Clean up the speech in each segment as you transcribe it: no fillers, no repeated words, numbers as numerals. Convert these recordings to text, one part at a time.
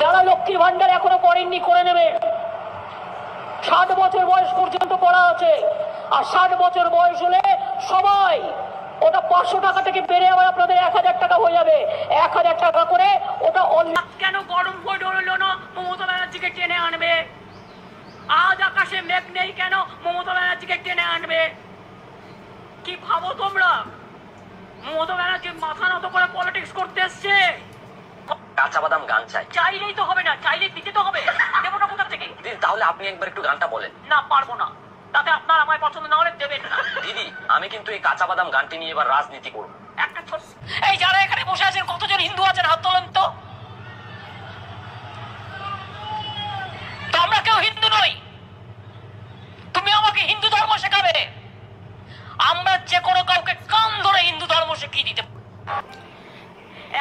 যারা লক্ষ্মীর ভান্ডার এখনো করেননি করে নেবে। 60 বছর বয়স পর্যন্ত পড়া আছে, আর 60 বছর বয়স হলে সবাই ওটা 500 টাকা থেকে বেড়ে আবার আপনাদের 1000 টাকা হয়ে যাবে। 1000 টাকা করে ওটা কেন গরম ভোট হলো না মমতা ব্যানার্জিকে টেনে আনবে? আজ আকাশে মেঘ নেই কেন মমতা ব্যানার্জিকে টেনে আনবে? কি ভাবো তোমরা? মমতা ব্যানার্জি মাথা নত করে পলিটিক্স করতে এসছে। কাঁচা বাদাম গান চাই, চাইলেই তো হবে না, চাইলেই দিতে তো হবে। দেবো না কোথা থেকে? দিদি তাহলে আপনি একবার একটু গানটা বলেন। না পারবো না, তাতে আপনার আমায় পছন্দ না হলে দেবেন না। দিদি আমি কিন্তু এই কাঁচা বাদাম গানটি নিয়ে এবার রাজনীতি করব। একটা ছোট, এই যারা এখানে বসে আছেন কতজন হিন্দু আছেন হাত তোলেন তো। আমরা কেউ হিন্দু নই, তুমি আমাকে হিন্দু ধর্ম শেখাবে? আমরা যে কোনো কাউকে কান ধরে হিন্দু ধর্ম শিখিয়ে দিতে।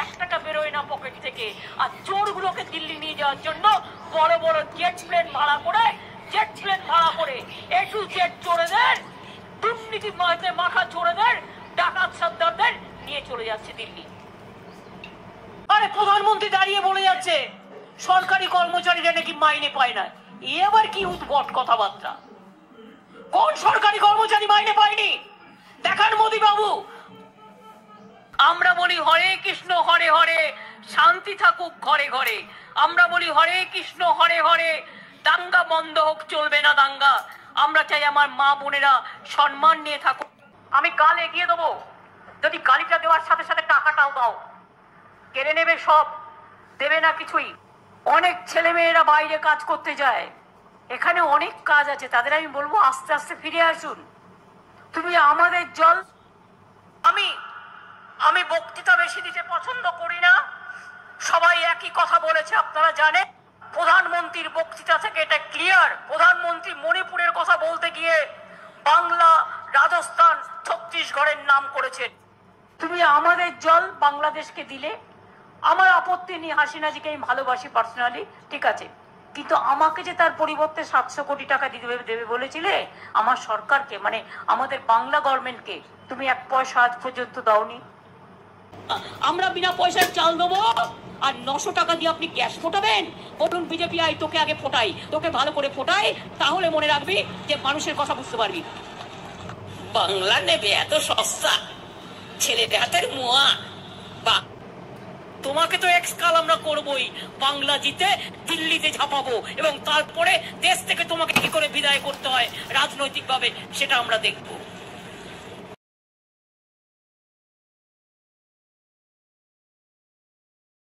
1 টাকা বেরোয় না পকেট থেকে, আর চোরগুলোকে দিল্লি নিয়ে যাওয়ার জন্য বড় বড় জেট প্লেন ভাড়া করে A to Z চোরেদের, দুর্নীতি মাখা চোরেদের, ডাকাত সর্দারদের নিয়ে চলে যাচ্ছে দিল্লি। আরে প্রধানমন্ত্রী দাঁড়িয়ে বলে যাচ্ছে সরকারি কর্মচারীরা নাকি মাইনে পায় না। এ আবার কি উদ্ভট কথাবার্তা? কোন সরকারি কর্মচারী মাইনে পায়নি? দেখান মোদী বাবু। আমরা বলি হরে কৃষ্ণ হরে হরে, শান্তি থাকুক ঘরে ঘরে। আমরা বলি হরে কৃষ্ণ হরে হরে, দাঙ্গা বন্ধ হোক, চলবে না দাঙ্গা। আমরা চাই আমার মা বোনেরা সম্মান নিয়ে থাকুক। আমি গাল এগিয়ে দেবো, যদি গালিটা দেওয়ার সাথে সাথে টাকাটাও দাও। কেড়ে নেবে সব, দেবে না কিছুই। অনেক ছেলে মেয়েরা বাইরে কাজ করতে যায়, এখানে অনেক কাজ আছে, তাদের আমি বলবো আস্তে আস্তে ফিরে আসুন। তুমি আমাদের জল, আমি বক্তৃতা বেশি দিতে পছন্দ করি না, সবাই একই কথা বলেছে আপনারা জানেন। প্রধানমন্ত্রীর বক্তৃতা থেকে এটা ক্লিয়ার, প্রধানমন্ত্রী মণিপুরের কথা বলতে গিয়ে বাংলা, রাজস্থান, ছত্তিশগড়ের নাম করেছেন। তুমি আমাদের জল বাংলাদেশকে দিলে, আমার আপত্তি নেই, হাসিনাজিকে আমি ভালোবাসি পার্সোনালি, ঠিক আছে, কিন্তু আমাকে যে তার পরিবর্তে 700 কোটি টাকা দেবে বলেছিলে আমার সরকারকে, মানে আমাদের বাংলা গভর্নমেন্টকে, তুমি 1 পয়সা আজ পর্যন্ত দাওনি। আমরা বিনা পয়সায় চাল দেবো, আর 900 টাকা দিয়ে আপনি ক্যাশ ফোটাবেন? বলুন বিজেপি আই তোকে আগে ফোটাই, তোকে ভালো করে ফোটাই, তাহলে মনে রাখবি যে মানুষের কথা বুঝতে পারবি। বাংলা নেবে এত সস্তা, ছেলেদের হাতের মোয়া। বা তোমাকে তো এক্সকাল আমরা করবোই, বাংলা জিতে দিল্লিতে ঝাঁপাবো, এবং তারপরে দেশ থেকে তোমাকে কি করে বিদায় করতে হয় রাজনৈতিক ভাবে সেটা আমরা দেখবো।